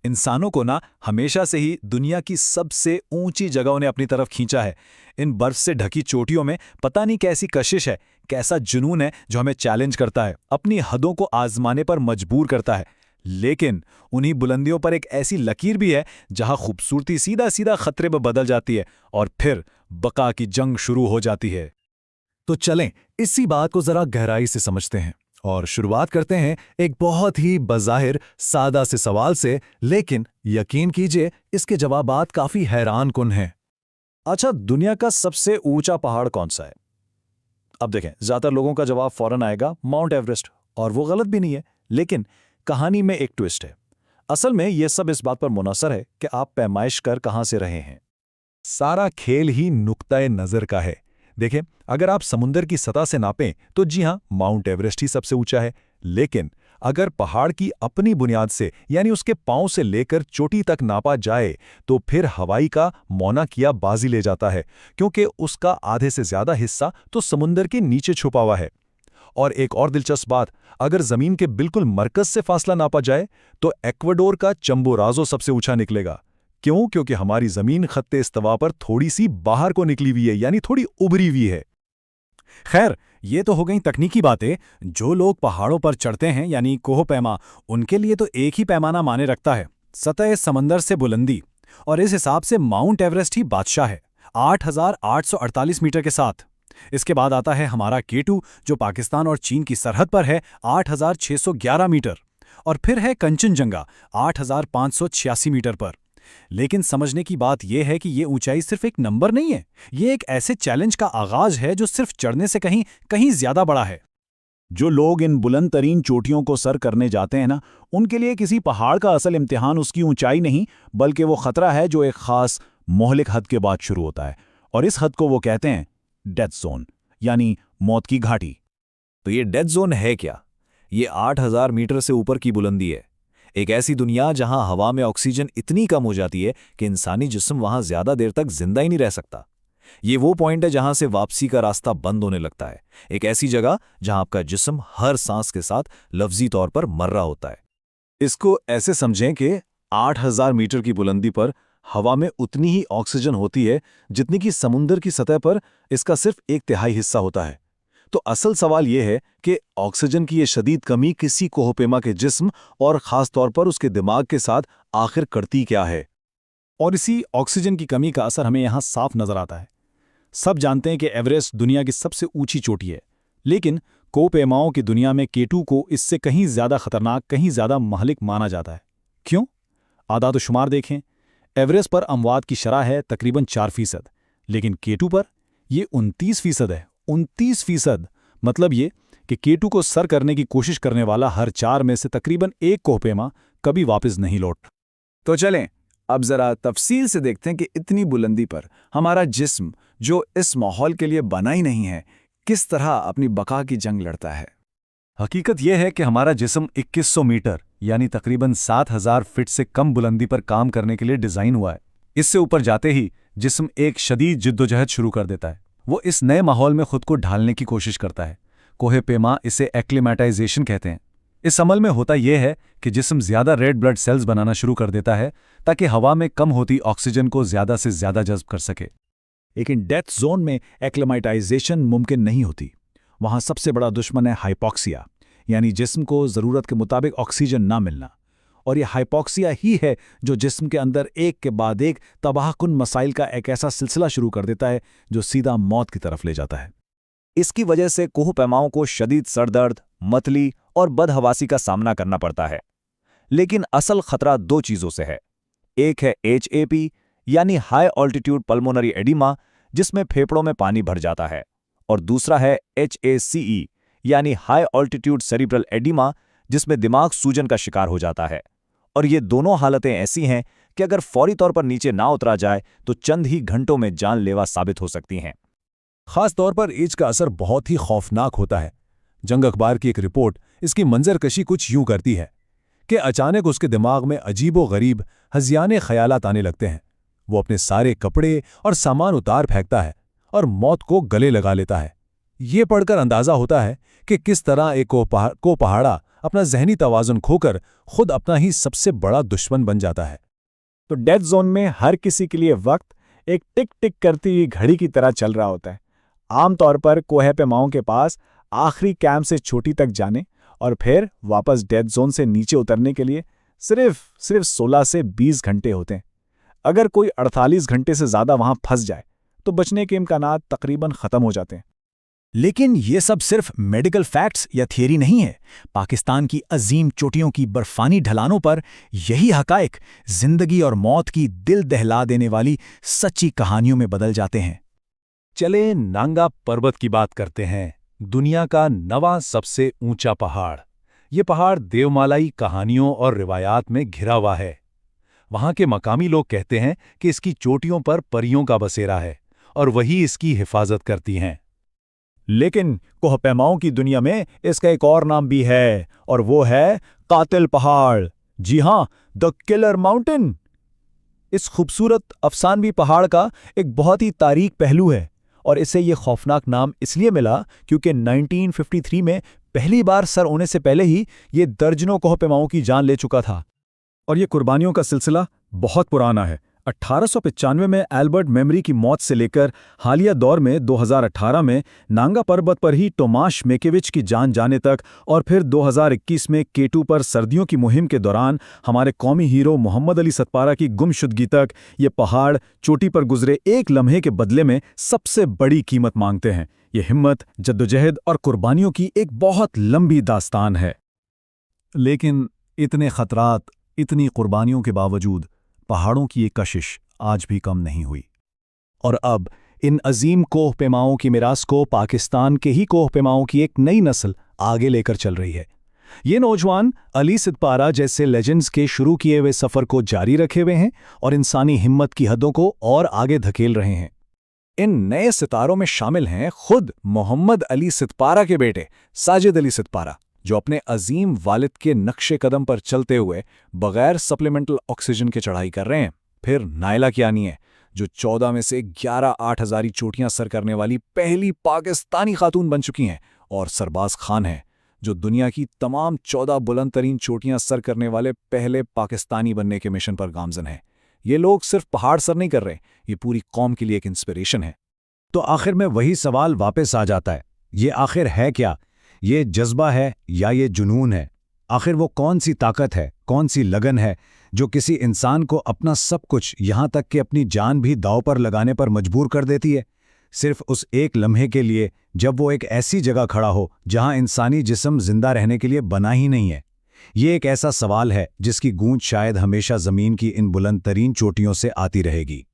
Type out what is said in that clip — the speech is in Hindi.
इंसानों को ना हमेशा से ही दुनिया की सबसे ऊंची जगहों ने अपनी तरफ खींचा है। इन बर्फ से ढकी चोटियों में पता नहीं कैसी कशिश है, कैसा जुनून है जो हमें चैलेंज करता है, अपनी हदों को आजमाने पर मजबूर करता है। लेकिन उन्हीं बुलंदियों पर एक ऐसी लकीर भी है जहां खूबसूरती सीधा सीधा खतरे में बदल जाती है और फिर बका की जंग शुरू हो जाती है। तो चलें इसी बात को जरा गहराई से समझते हैं और शुरुआत करते हैं एक बहुत ही बज़ाहिर सादा से सवाल से, लेकिन यकीन कीजिए इसके जवाबात काफी हैरानकुन हैं। अच्छा, दुनिया का सबसे ऊंचा पहाड़ कौन सा है? अब देखें, ज्यादातर लोगों का जवाब फौरन आएगा माउंट एवरेस्ट, और वो गलत भी नहीं है। लेकिन कहानी में एक ट्विस्ट है। असल में यह सब इस बात पर मुनहसर है कि आप पैमाइश कर कहां से रहे हैं। सारा खेल ही नुक्ता नजर का है। देखें, अगर आप समुद्र की सतह से नापें तो जी हां, माउंट एवरेस्ट ही सबसे ऊंचा है। लेकिन अगर पहाड़ की अपनी बुनियाद से यानी उसके पांव से लेकर चोटी तक नापा जाए तो फिर हवाई का मौना किया बाजी ले जाता है, क्योंकि उसका आधे से ज्यादा हिस्सा तो समुद्र के नीचे छुपा हुआ है। और एक और दिलचस्प बात, अगर जमीन के बिल्कुल मरकज से फासला नापा जाए तो इक्वाडोर का चंबोराजो सबसे ऊंचा निकलेगा। क्यों? क्योंकि हमारी जमीन खत्ते इस्तवा पर थोड़ी सी बाहर को निकली हुई है, यानी थोड़ी उभरी हुई है। खैर, ये तो हो गई तकनीकी बातें। जो लोग पहाड़ों पर चढ़ते हैं यानी कोहपैमा, उनके लिए तो एक ही पैमाना माने रखता है, सतह समंदर से बुलंदी। और इस हिसाब से माउंट एवरेस्ट ही बादशाह है, 8,848 मीटर के साथ। इसके बाद आता है हमारा K2, जो पाकिस्तान और चीन की सरहद पर है, 8,611 मीटर। और फिर है कंचनजंगा, 8,586 मीटर पर। लेकिन समझने की बात यह है कि ये ऊंचाई सिर्फ एक नंबर नहीं है, ये एक ऐसे चैलेंज का आगाज है जो सिर्फ चढ़ने से कहीं कहीं ज्यादा बड़ा है। जो लोग इन बुलंद तरीन चोटियों को सर करने जाते हैं ना, उनके लिए किसी पहाड़ का असल इम्तिहान उसकी ऊंचाई नहीं, बल्कि वो खतरा है जो एक खास मोहलिक हद के बाद शुरू होता है। और इस हद को वो कहते हैं डेथ जोन, यानी मौत की घाटी। तो ये डेथ जोन है क्या? ये 8,000 मीटर से ऊपर की बुलंदी है। एक ऐसी दुनिया जहां हवा में ऑक्सीजन इतनी कम हो जाती है कि इंसानी जिस्म वहां ज्यादा देर तक जिंदा ही नहीं रह सकता। ये वो पॉइंट है जहां से वापसी का रास्ता बंद होने लगता है। एक ऐसी जगह जहां आपका जिस्म हर सांस के साथ लफ्जी तौर पर मर रहा होता है। इसको ऐसे समझें कि 8,000 मीटर की बुलंदी पर हवा में उतनी ही ऑक्सीजन होती है जितनी कि समुद्र की सतह पर इसका सिर्फ 1/3 हिस्सा होता है। तो असल सवाल यह है कि ऑक्सीजन की ये शदीद कमी किसी कोहपेमा के जिस्म और ख़ास तौर पर उसके दिमाग के साथ आखिर करती क्या है। और इसी ऑक्सीजन की कमी का असर हमें यहाँ साफ नजर आता है। सब जानते हैं कि एवरेस्ट दुनिया की सबसे ऊंची चोटी है, लेकिन कोहपेमाओं की दुनिया में K2 को इससे कहीं ज्यादा खतरनाक, कहीं ज्यादा महलिक माना जाता है। क्यों? आदात शुमार देखें। एवरेस्ट पर अमवात की शरह है तकरीबन 4%, लेकिन K2 पर यह 29% है। 29%। मतलब ये कि K2 को सर करने की कोशिश करने वाला हर 4 में से तकरीबन 1 कोहपेमा कभी वापस नहीं लौट। तो चलें अब जरा तफसील से देखते हैं कि इतनी बुलंदी पर हमारा जिस्म, जो इस माहौल के लिए बना ही नहीं है, किस तरह अपनी बका की जंग लड़ता है। हकीकत यह है कि हमारा जिस्म 2100 मीटर यानी तकरीबन 7,000 फीट से कम बुलंदी पर काम करने के लिए डिजाइन हुआ है। इससे ऊपर जाते ही जिस्म एक शदीद जिद्दोजहद शुरू कर देता है। वो इस नए माहौल में खुद को ढालने की कोशिश करता है। कोहपेमा इसे एक्लिमेटाइजेशन कहते हैं। इस अमल में होता यह है कि जिस्म ज्यादा रेड ब्लड सेल्स बनाना शुरू कर देता है ताकि हवा में कम होती ऑक्सीजन को ज्यादा से ज्यादा जज्ब कर सके। लेकिन डेथ जोन में एक्लिमेटाइजेशन मुमकिन नहीं होती। वहां सबसे बड़ा दुश्मन है हाइपोक्सिया, यानी जिस्म को जरूरत के मुताबिक ऑक्सीजन ना मिलना। और यह हाइपोक्सिया ही है जो जिस्म के अंदर एक के बाद एक तबाहकुन मसाइल का एक ऐसा सिलसिला शुरू कर देता है जो सीधा मौत की तरफ ले जाता है। इसकी वजह से कोहपेमाओं को शदीद सरदर्द, मतली और बदहवासी का सामना करना पड़ता है। लेकिन असल खतरा 2 चीजों से है। एक है HAP यानी हाई ऑल्टीट्यूड पल्मोनरी एडिमा, जिसमें फेफड़ों में पानी भर जाता है, और दूसरा है HACE यानी हाई ऑल्टीट्यूड सेरिब्रल एडिमा, जिसमें दिमाग सूजन का शिकार हो जाता है। और ये दोनों हालतें ऐसी हैं कि अगर फौरी तौर पर नीचे ना उतरा जाए तो चंद ही घंटों में जानलेवा साबित हो सकती हैं। खास तौर पर एज का असर बहुत ही खौफनाक होता है। जंग अखबार की एक रिपोर्ट इसकी मंजरकशी कुछ यूं करती है कि अचानक उसके दिमाग में अजीबो गरीब हज़ियाने ख़यालात आने लगते हैं। वो अपने सारे कपड़े और सामान उतार फेंकता है और मौत को गले लगा लेता है। ये पढ़कर अंदाजा होता है कि किस तरह एक को पहाड़ा अपना जहनी तवाज़ुन खोकर खुद अपना ही सबसे बड़ा दुश्मन बन जाता है। तो डेथ जोन में हर किसी के लिए वक्त एक टिक टिक करती हुई घड़ी की तरह चल रहा होता है। आमतौर पर कोह पेमाओं के पास आखिरी कैंप से चोटी तक जाने और फिर वापस डेथ जोन से नीचे उतरने के लिए सिर्फ 16 से 20 घंटे होते हैं। अगर कोई 48 घंटे से ज़्यादा वहां फंस जाए तो बचने के इम्कानात तकरीबन ख़त्म हो जाते हैं। लेकिन ये सब सिर्फ मेडिकल फैक्ट्स या थियरी नहीं है। पाकिस्तान की अजीम चोटियों की बर्फानी ढलानों पर यही हकायक जिंदगी और मौत की दिल दहला देने वाली सच्ची कहानियों में बदल जाते हैं। चले नांगा पर्वत की बात करते हैं, दुनिया का 9वां सबसे ऊंचा पहाड़। ये पहाड़ देवमालाई कहानियों और रिवायात में घिरा हुआ है। वहां के मकामी लोग कहते हैं कि इसकी चोटियों पर परियों का बसेरा है और वही इसकी हिफाजत करती हैं। लेकिन कोहपेमाओं की दुनिया में इसका एक और नाम भी है, और वो है कातिल पहाड़। जी हां, द किलर माउंटेन। इस खूबसूरत अफसानवी पहाड़ का एक बहुत ही तारीख पहलू है, और इसे ये खौफनाक नाम इसलिए मिला क्योंकि 1953 में पहली बार सर होने से पहले ही ये दर्जनों कोहपेमाओं की जान ले चुका था। और ये कुर्बानियों का सिलसिला बहुत पुराना है। 1895 में एल्बर्ट मेमरी की मौत से लेकर हालिया दौर में 2018 में नांगा पर्वत पर ही टोमाश मेकेविच की जान जाने तक, और फिर 2021 में K2 पर सर्दियों की मुहिम के दौरान हमारे कौमी हीरो मोहम्मद अली सतपारा की गुमशुदगी तक, ये पहाड़ चोटी पर गुजरे एक लम्हे के बदले में सबसे बड़ी कीमत मांगते हैं। ये हिम्मत, जद्दोजहद और कुर्बानियों की एक बहुत लंबी दास्तान है। लेकिन इतने खतरात, इतनी कुर्बानियों के बावजूद पहाड़ों की ये कशिश आज भी कम नहीं हुई। और अब इन अजीम कोहपेमाओं की मिरास को पाकिस्तान के ही कोहपेमाओं की एक नई नस्ल आगे लेकर चल रही है। ये नौजवान अली सतपारा जैसे लेजेंड्स के शुरू किए हुए सफ़र को जारी रखे हुए हैं और इंसानी हिम्मत की हदों को और आगे धकेल रहे हैं। इन नए सितारों में शामिल हैं खुद मोहम्मद अली सतपारा के बेटे साजिद अली सतपारा, जो अपने अजीम वालिद के नक्शे कदम पर चलते हुए बगैर सप्लीमेंटल ऑक्सीजन के चढ़ाई कर रहे हैं। फिर नायला कियानी है, जो 14 में से 11 8000 चोटियां सर करने वाली पहली पाकिस्तानी खातून बन चुकी हैं। और सरबाज खान है, जो दुनिया की तमाम 14 बुलंद तरीन चोटियां सर करने वाले पहले पाकिस्तानी बनने के मिशन पर गामजन हैं। ये लोग सिर्फ पहाड़ सर नहीं कर रहे, ये पूरी कौम के लिए एक इंस्पिरेशन है। तो आखिर में वही सवाल वापस आ जाता है, ये आखिर है क्या? ये जज्बा है या ये जुनून है? आखिर वो कौन सी ताकत है, कौन सी लगन है जो किसी इंसान को अपना सब कुछ, यहां तक कि अपनी जान भी दांव पर लगाने पर मजबूर कर देती है, सिर्फ उस एक लम्हे के लिए जब वो एक ऐसी जगह खड़ा हो जहां इंसानी जिस्म जिंदा रहने के लिए बना ही नहीं है? ये एक ऐसा सवाल है जिसकी गूंज शायद हमेशा ज़मीन की इन बुलंद तरीन चोटियों से आती रहेगी।